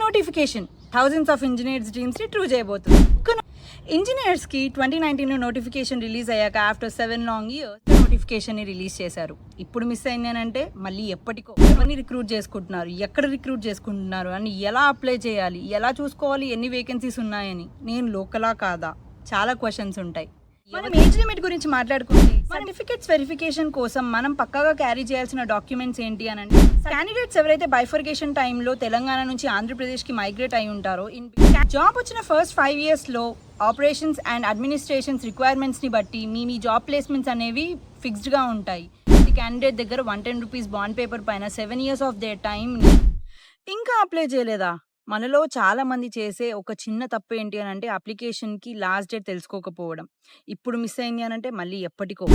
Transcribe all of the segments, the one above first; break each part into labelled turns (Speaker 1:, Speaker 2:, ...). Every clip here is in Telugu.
Speaker 1: నోటిఫికేషన్ థౌజండ్స్ ఆఫ్ ఇంజనీర్స్ డ్రీమ్స్ని ట్రూ చేయబోతుంది. ఇంజనీర్స్కి 2019 నోటిఫికేషన్ రిలీజ్ అయ్యాక ఆఫ్టర్ 7 లాంగ్ ఇయర్స్ నోటిఫికేషన్ని రిలీజ్ చేశారు. ఇప్పుడు మిస్ అయిందేనంటే మళ్ళీ ఎప్పటికో ఎవరిని రిక్రూట్ చేసుకుంటున్నారు, ఎక్కడ రిక్రూట్ చేసుకుంటున్నారు అని, ఎలా అప్లై చేయాలి, ఎలా చూసుకోవాలి, ఎన్ని వేకెన్సీస్ ఉన్నాయని, నేను లోకలా కాదా, చాలా క్వశ్చన్స్ ఉంటాయి. మనం ఏజ్ లిమిట్ గురించి మాట్లాడుకుంటే సర్టిఫికేట్స్ వెరిఫికేషన్ కోసం మనం పక్కాగా క్యారీ చేయాల్సిన డాక్యుమెంట్స్ ఏంటి అని అంటే, క్యాండిడేట్స్ ఎవరైతే బైఫర్గేషన్ టైంలో తెలంగాణ నుంచి ఆంధ్రప్రదేశ్కి మైగ్రేట్ అయి ఉంటారో, జాబ్ వచ్చిన ఫస్ట్ 5 yearsలో ఆపరేషన్స్ అండ్ అడ్మినిస్ట్రేషన్స్ రిక్వైర్మెంట్స్ని బట్టి మీ జాబ్ ప్లేస్మెంట్స్ అనేవి ఫిక్స్డ్గా ఉంటాయి. ఈ క్యాండిడేట్ దగ్గర 110 రూపీస్ బాండ్ పేపర్ పైన 7 years ఆఫ్ దేర్ టైంని ఇంకా అప్లై చేయలేదా? మనలో చాలా మంది చేసే ఒక చిన్న తప్పు ఏంటి అని అంటే, అప్లికేషన్కి లాస్ట్ డేట్ తెలుసుకోకపోవడం. ఇప్పుడు మిస్ అయింది అని అంటే మళ్ళీ ఎప్పటికో.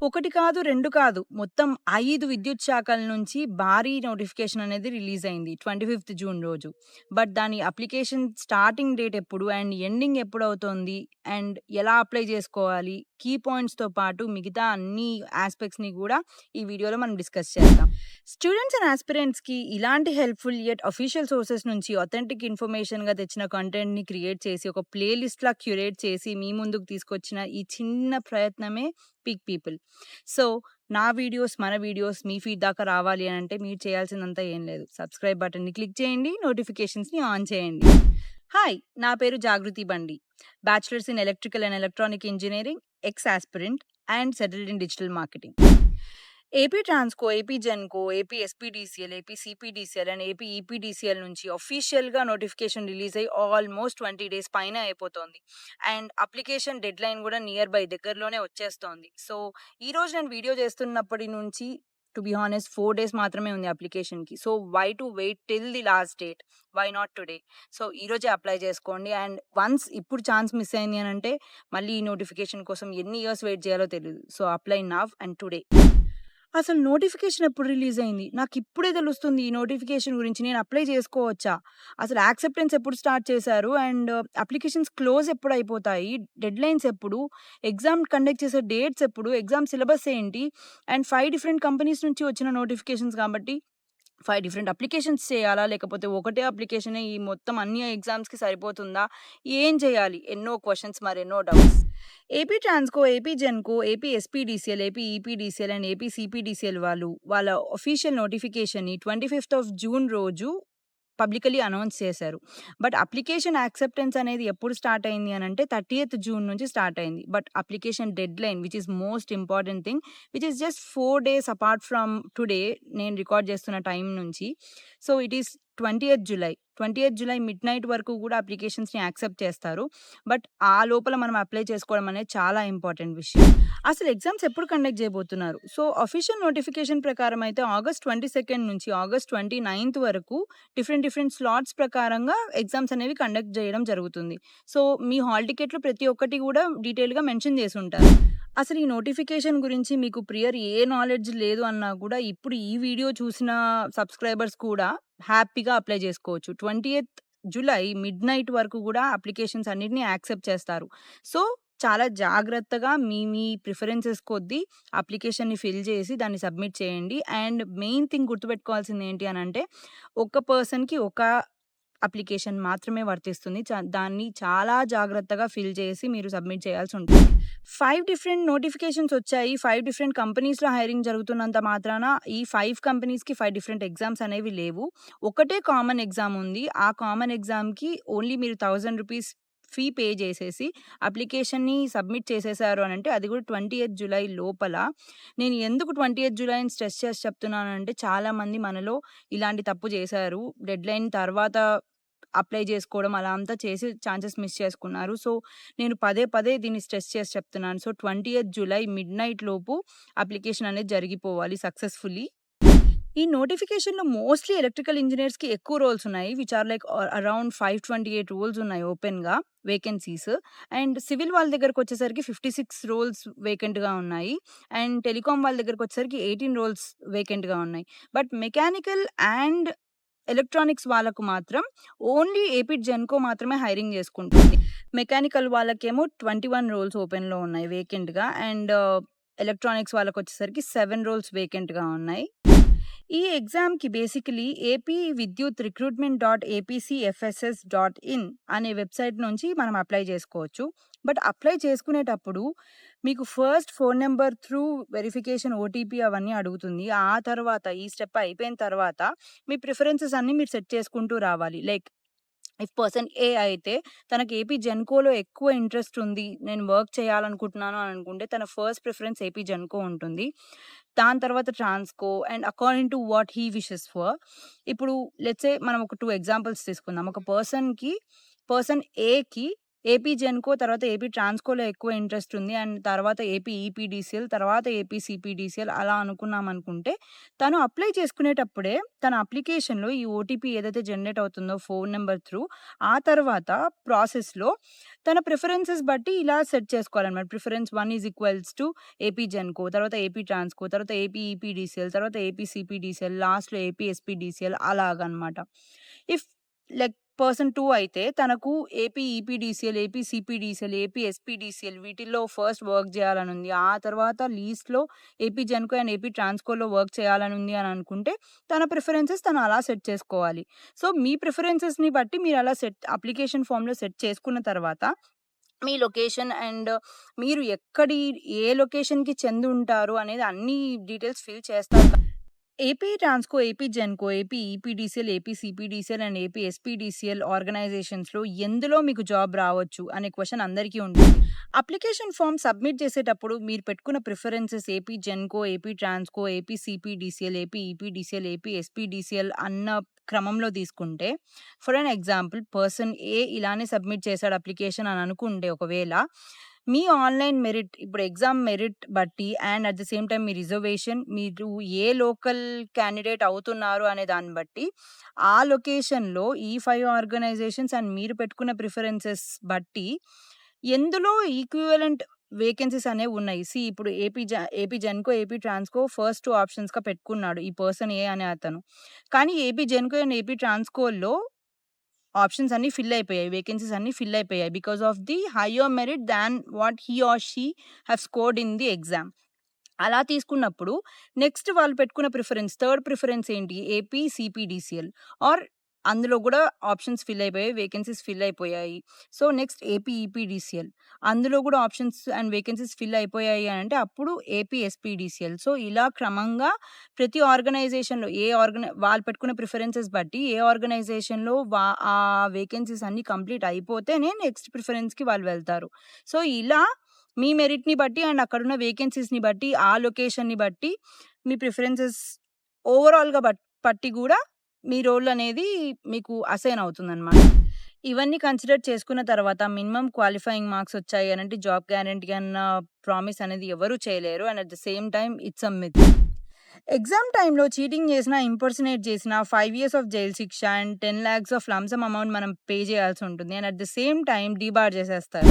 Speaker 1: ఒకటి కాదు, రెండు కాదు, మొత్తం 5 విద్యుత్ శాఖల నుంచి భారీ నోటిఫికేషన్ అనేది రిలీజ్ అయింది 25th జూన్ రోజు. బట్ దాని అప్లికేషన్ స్టార్టింగ్ డేట్ ఎప్పుడు అండ్ ఎండింగ్ ఎప్పుడు అవుతుంది అండ్ ఎలా అప్లై చేసుకోవాలి, కీ పాయింట్స్తో పాటు మిగతా అన్ని ఆస్పెక్ట్స్ని కూడా ఈ వీడియోలో మనం డిస్కస్ చేద్దాం. స్టూడెంట్స్ అండ్ ఆస్పిరెంట్స్కి ఇలాంటి హెల్ప్ఫుల్ యట్ అఫీషియల్ సోర్సెస్ నుంచి అథెంటిక్ ఇన్ఫర్మేషన్గా తెచ్చిన కంటెంట్ని క్రియేట్ చేసి ఒక ప్లేలిస్ట్లా క్యూరేట్ చేసి మీ ముందుకు తీసుకొచ్చిన ఈ చిన్న ప్రయత్నమే పిక్ పీపుల్. సో నా వీడియోస్, మన వీడియోస్ మీ ఫీడ్ దాకా రావాలి అని అంటే మీరు చేయాల్సిందంతా ఏం లేదు, సబ్స్క్రైబ్ బటన్ని క్లిక్ చేయండి, నోటిఫికేషన్స్ని ఆన్ చేయండి. హాయ్, నా పేరు జాగృతి బండి, bachelors in electrical and electronic engineering, X aspirant and settled in digital marketing. AP Transco, AP Genco, AP SPDCL, AP CPDCL and AP EPDCL నుంచి అఫీషియల్గా నోటిఫికేషన్ రిలీజ్ అయ్యి ఆల్మోస్ట్ 20 days పైన అయిపోతుంది. అండ్ అప్లికేషన్ డెడ్ లైన్ కూడా నియర్ బై దగ్గరలోనే వచ్చేస్తోంది. సో ఈరోజు నేను వీడియో చేస్తున్నప్పటి నుంచి టు బి హానెస్ట్ 4 days మాత్రమే ఉంది అప్లికేషన్కి. So why to wait till the last date, why not today? So ఈరోజే అప్లై చేసుకోండి. అండ్ వన్స్ ఇప్పుడు ఛాన్స్ మిస్ అయింది అని అంటే మళ్ళీ ఈ నోటిఫికేషన్ కోసం ఎన్ని ఇయర్స్ వెయిట్ చేయాలో తెలియదు. So apply now and today. అసలు నోటిఫికేషన్ ఎప్పుడు రిలీజ్ అయింది? నాకు ఇప్పుడే తెలుస్తుంది ఈ నోటిఫికేషన్ గురించి. నేను అప్లై చేసుకోవచ్చా? అసలు యాక్సెప్టెన్స్ ఎప్పుడు స్టార్ట్ చేశారు అండ్ అప్లికేషన్స్ క్లోజ్ ఎప్పుడు అయిపోతాయి, డెడ్ లైన్స్ ఎప్పుడు, ఎగ్జామ్ కండక్ట్ చేసే డేట్స్ ఎప్పుడు, ఎగ్జామ్ సిలబస్ ఏంటి, అండ్ 5 different కంపెనీస్ నుంచి వచ్చిన నోటిఫికేషన్స్ కాబట్టి 5 different అప్లికేషన్స్ చేయాలా, లేకపోతే ఒకటే అప్లికేషనే ఈ మొత్తం అన్ని ఎగ్జామ్స్కి సరిపోతుందా, ఏం చేయాలి? ఎన్నో క్వశ్చన్స్, మరెన్నో doubts. AP Transco, AP Genco, AP SPDCL, AP EPDCL and AP CPDCL వాళ్ళు వాళ్ళ అఫీషియల్ నోటిఫికేషన్ని 25th జూన్ రోజు పబ్లికలీ అనౌన్స్ చేశారు. బట్ అప్లికేషన్ యాక్సెప్టెన్స్ అనేది ఎప్పుడు స్టార్ట్ అయింది అని అంటే 30th జూన్ నుంచి స్టార్ట్ అయింది. But application dead line, which is most important thing, which is just 4 days apart from today, నేను రికార్డ్ చేస్తున్న టైం నుంచి. So it is 20th July mid night వరకు కూడా అప్లికేషన్స్ని యాక్సెప్ట్ చేస్తారు. బట్ ఆ లోపల మనం అప్లై చేసుకోవడం అనేది చాలా ఇంపార్టెంట్ విషయం. అసలు ఎగ్జామ్స్ ఎప్పుడు కండక్ట్ చేయబోతున్నారు? సో అఫీషియల్ నోటిఫికేషన్ ప్రకారం అయితే August 22 నుంచి August 29 వరకు డిఫరెంట్ స్లాట్స్ ప్రకారంగా ఎగ్జామ్స్ అనేవి కండక్ట్ చేయడం జరుగుతుంది. సో మీ హాల్ టికెట్లు ప్రతి ఒక్కటి కూడా డీటెయిల్గా మెన్షన్ చేసి ఉంటారు. అసలు ఈ నోటిఫికేషన్ గురించి మీకు ప్రియర్ ఏ నాలెడ్జ్ లేదు అన్నా కూడా ఇప్పుడు ఈ వీడియో చూసిన సబ్స్క్రైబర్స్ కూడా హ్యాపీగా అప్లై చేసుకోవచ్చు. 20th జూలై మిడ్ నైట్ వరకు కూడా అప్లికేషన్స్ అన్నిటిని యాక్సెప్ట్ చేస్తారు. సో చాలా జాగ్రత్తగా మీ ప్రిఫరెన్సెస్ కొద్దీ అప్లికేషన్ని ఫిల్ చేసి దాన్ని సబ్మిట్ చేయండి. అండ్ మెయిన్ థింగ్ గుర్తుపెట్టుకోవాల్సింది ఏంటి అని అంటే, ఒక పర్సన్కి ఒక అప్లికేషన్ మాత్రమే వర్తిస్తుంది. దాన్ని చాలా జాగ్రత్తగా ఫిల్ చేసి మీరు సబ్మిట్ చేయాల్సి ఉంటుంది. 5 different నోటిఫికేషన్స్ వచ్చాయి. 5 different కంపెనీస్లో హైరింగ్ జరుగుతున్నంత మాత్రాన ఈ 5 కంపెనీస్కి 5 different ఎగ్జామ్స్ అనేవి లేవు. ఒకటే కామన్ ఎగ్జామ్ ఉంది. ఆ కామన్ ఎగ్జామ్కి ఓన్లీ మీరు 1000 రూపీస్ ఫీ పే చేసేసి అప్లికేషన్ని సబ్మిట్ చేసేసారు అని అంటే, అది కూడా 20th జూలై లోపల. నేను ఎందుకు 20th జూలైని స్ట్రెస్ చేసి చెప్తున్నానంటే, చాలామంది మనలో ఇలాంటి తప్పు చేశారు. డెడ్ లైన్ తర్వాత అప్లై చేసుకోవడం అలా అంతా చేసి ఛాన్సెస్ మిస్ చేసుకున్నారు. సో నేను పదే దీన్ని స్ట్రెస్ చేసి చెప్తున్నాను. So 20th July mid night లోపు అప్లికేషన్ అనేది జరిగిపోవాలి సక్సెస్ఫుల్లీ. ఈ నోటిఫికేషన్లో మోస్ట్లీ ఎలక్ట్రికల్ ఇంజనీర్స్కి ఎక్కువ రోల్స్ ఉన్నాయి, which are like around 528 roles ఉన్నాయి ఓపెన్గా వేకెన్సీస్. అండ్ సివిల్ వాళ్ళ దగ్గరకు వచ్చేసరికి 56 రోల్స్ వేకెంట్గా ఉన్నాయి. అండ్ టెలికాం వాళ్ళ దగ్గరకు వచ్చేసరికి 18 రోల్స్ వేకెంట్గా ఉన్నాయి. బట్ మెకానికల్ అండ్ ఎలక్ట్రానిక్స్ వాళ్ళకు మాత్రం ఓన్లీ ఏపీ జెన్కో మాత్రమే హైరింగ్ చేసుకుంటుంది. మెకానికల్ వాళ్ళకేమో 21 రోల్స్ ఓపెన్లో ఉన్నాయి వేకెంట్గా. అండ్ ఎలక్ట్రానిక్స్ వాళ్ళకి వచ్చేసరికి 7 రోల్స్ వేకెంట్గా ఉన్నాయి. ఈ ఎగ్జామ్‌కి బేసికలీ ఏపీ విద్యుత్ recruitment.apcfss.in అనే వెబ్‌సైట్ నుంచి మనం అప్లై చేసుకోవచ్చు. బట్ అప్లై చేసుకునేటప్పుడు మీకు first phone number through verification OTP అవన్నీ అడుగుతుంది. ఆ తర్వాత ఈ స్టెప్ అయిపోయిన తర్వాత మీ ప్రిఫరెన్సెస్ అన్నీ మీరు సెట్ చేసుకుంటూ రావాలి. లైక్ ఇఫ్ పర్సన్ ఏ అయితే తనకి ఏపీ జెన్‌కోలో ఎక్కువ ఇంట్రెస్ట్ ఉంది. నేను వర్క్ చేయాలనుకుంటున్నాను అని అనుకుంటే తన ఫస్ట్ ప్రిఫరెన్స్ ఏపీ జెన్‌కో ఉంటుంది. దాని తర్వాత Transco and according to what he wishes for. ఇప్పుడు లెట్స్ సే మనం ఒక 2 ఎగ్జాంపుల్స్ తీసుకుందాం. ఒక పర్సన్ ఏకి ఏపీ జెన్‌కో తర్వాత ఏపీ ట్రాన్స్‌కోలో ఎక్కువ ఇంట్రెస్ట్ ఉంది. అండ్ తర్వాత ఏపీ ఈపీడీసీఎల్ తర్వాత ఏపీ సిపీడీసీఎల్ అలా అనుకున్నామనుకుంటే తను అప్లై చేసుకునేటప్పుడే తన అప్లికేషన్‌లో ఈ ఓటీపీ ఏదైతే జనరేట్ అవుతుందో ఫోన్ నంబర్ త్రూ ఆ తర్వాత ప్రాసెస్‌లో తన ప్రిఫరెన్సెస్ బట్టి ఇలా సెట్ చేసుకోవాలన్నమాట. Preference 1 is equals to AP Genco, తర్వాత ఏపీ ట్రాన్స్‌కో, తర్వాత ఏపీ ఈపీడీసీఎల్, తర్వాత ఏపీ సిపీడీసీఎల్, లాస్ట్‌లో ఏపీ ఎస్పీడీసీఎల్ అలాగనమాట. ఇఫ్ లైక్ పర్సన్ 2 అయితే తనకు AP EPDCL, AP CPDCL, AP SPDCL వీటిల్లో ఫస్ట్ వర్క్ చేయాలనుంది. ఆ తర్వాత లీస్ట్‌లో ఏపీ జెన్‌కో అండ్ ఏపీ ట్రాన్స్‌కోలో వర్క్ చేయాలనుంది అని అనుకుంటే తన ప్రిఫరెన్సెస్ తను అలా సెట్ చేసుకోవాలి. సో, మీ ప్రిఫరెన్సెస్‌ని బట్టి మీరు అలా అప్లికేషన్ ఫార్మ్‌లో సెట్ చేసుకున్న తర్వాత మీ లొకేషన్ అండ్ మీరు ఏ లొకేషన్‌కి చెందుంటారు అనేది అన్ని డీటెయిల్స్ ఫిల్ చేస్తారు. AP Transco, AP Genco, AP EPDCL, AP CPDCL and AP SPDCL ఆర్గనైజేషన్స్‌లో ఎందులో మీకు జాబ్ రావచ్చు అనే క్వెషన్ అందరికీ ఉంటుంది. అప్లికేషన్ ఫార్మ్ సబ్మిట్ చేసేటప్పుడు మీరు పెట్టుకున్న preferences AP Genco, AP Transco, AP CPDCL, AP EPDCL, AP SPDCL అన్న క్రమంలో తీసుకుంటే for an example person A ఇలానే సబ్మిట్ చేశాడు అప్లికేషన్ అని అనుకుంటే ఒకవేళ మీ ఆన్‌లైన్ మెరిట్ ఇప్పుడు ఎగ్జామ్ మెరిట్ బట్టి and at the same time మీ రిజర్వేషన్ మీరు ఏ లోకల్ క్యాండిడేట్ అవుతున్నారు అనే దాన్ని బట్టి ఆ లొకేషన్‌లో ఈ 5 ఆర్గనైజేషన్స్ అండ్ మీరు పెట్టుకున్న ప్రిఫరెన్సెస్ బట్టి ఎందులో ఈక్వివలెంట్ వేకెన్సీస్ అనేవి ఉన్నాయి. ఇప్పుడు AP Genco, AP Transco first 2 ఆప్షన్స్‌గా పెట్టుకున్నాడు ఈ పర్సన్ ఏ అనే అతను. కానీ ఏపీ జెన్‌కో అండ్ ఏపీ ట్రాన్స్‌కోలో ఆప్షన్స్ అన్నీ ఫిల్ అయిపోయాయి. వేకెన్సీస్ అన్నీ ఫిల్ అయిపోయాయి. Because of the higher merit than what he or she have scored in the exam. అలా తీసుకున్నప్పుడు నెక్స్ట్ వాళ్ళు పెట్టుకున్న థర్డ్ ప్రిఫరెన్స్ ఏంటి? ఏపీ సీపీడీసీఎల్ ఆర్ అందులో గూడా ఆప్షన్స్ ఫిల్ అయిపోయాయి. వేకెన్సీస్ ఫిల్ అయిపోయాయి. సో, నెక్స్ట్ ఏపీ ఈపీడీసీఎల్ అందులో గూడా ఆప్షన్స్ అండ్ వేకెన్సీస్ ఫిల్ అయిపోయాయి అనంటే అప్పుడు ఏపీ ఎస్పీడీసీఎల్. సో, ఇలా క్రమంగా ప్రతి ఆర్గనైజేషన్‌లో వాళ్ళు పెట్టుకున్న ప్రిఫరెన్సెస్ బట్టి ఏ ఆర్గనైజేషన్‌లో ఆ వేకెన్సీస్ అన్నీ కంప్లీట్ అయిపోతేనే నెక్స్ట్ ప్రిఫరెన్స్‌కి వాళ్ళు వెళ్తారు. సో, ఇలా మీ మెరిట్‌ని బట్టి అండ్ అక్కడున్న వేకెన్సీస్‌ని బట్టి, ఆ లొకేషన్‌ని బట్టి మీ ప్రిఫరెన్సెస్ ఓవరాల్‌గా పట్టి గూడా మీ రోల్ అనేది మీకు అసైన్ అవుతుందనమాట. ఇవన్నీ కన్సిడర్ చేసుకున్న తర్వాత మినిమమ్ క్వాలిఫైయింగ్ మార్క్స్ వచ్చాయి అనంటే జాబ్ గ్యారంటీ అన్న ప్రామిస్ అనేది ఎవరు చేయలేరు. And at the same time it's a myth. Exam టైమ్‌లో చీటింగ్ చేసినా, ఇంపర్సనేట్ చేసినా 5 ఇయర్స్ ఆఫ్ జైల్ శిక్ష and 10 lakhs of lump sum amount మనం పే చేయాల్సి ఉంటుంది. And at the same time debar చేసేస్తారు.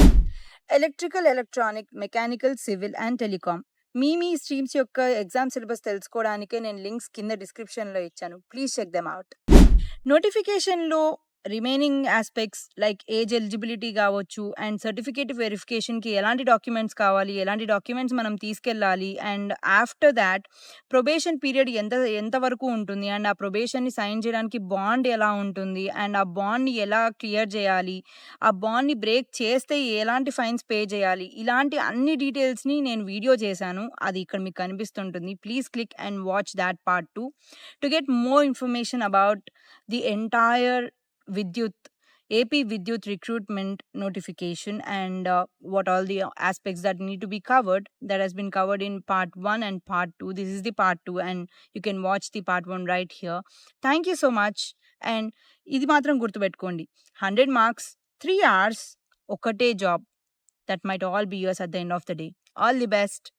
Speaker 1: Electrical, electronic, mechanical, civil and telecom. మీ స్ట్రీమ్స్ యొక్క ఎగ్జామ్ సిలబస్ తెలుసుకోవడానికే నేను లింక్స్ కింద డిస్క్రిప్షన్‌లో ఇచ్చాను. Please check them out. నోటిఫికేషన్‌లో remaining aspects like age eligibility గావచ్చు అండ్ సర్టిఫికేట్ వెరిఫికేషన్‌కి ఎలాంటి డాక్యుమెంట్స్ కావాలి, ఎలాంటి డాక్యుమెంట్స్ మనం తీసుకెళ్ళాలి and after thought probation period ఎంత వరకు ఉంటుంది అండ్ ఆ ప్రొబేషన్‌ని సైన్ చేయడానికి బాండ్ ఎలా ఉంటుంది అండ్ ఆ బాండ్‌ని ఎలా క్లియర్ చేయాలి, ఆ బాండ్‌ని బ్రేక్ చేస్తే ఎలాంటి ఫైన్స్ పే చేయాలి, ఇలాంటి అన్ని డీటెయిల్స్‌ని నేను వీడియో చేశాను. అది ఇక్కడ మీకు కనిపిస్తుంటుంది. Please click and watch that part 2 to get more information about the entire Vidyut AP Vidyut recruitment notification and what all the aspects that need to be covered that has been covered in part 1 and part 2. This is the part 2 and you can watch the part 1 right here. Thank you so much and ఇది మాత్రం గుర్తుపెట్టుకోండి 100 marks 3 hours ఒకటే job that might all be yours at the end of the day. All the best.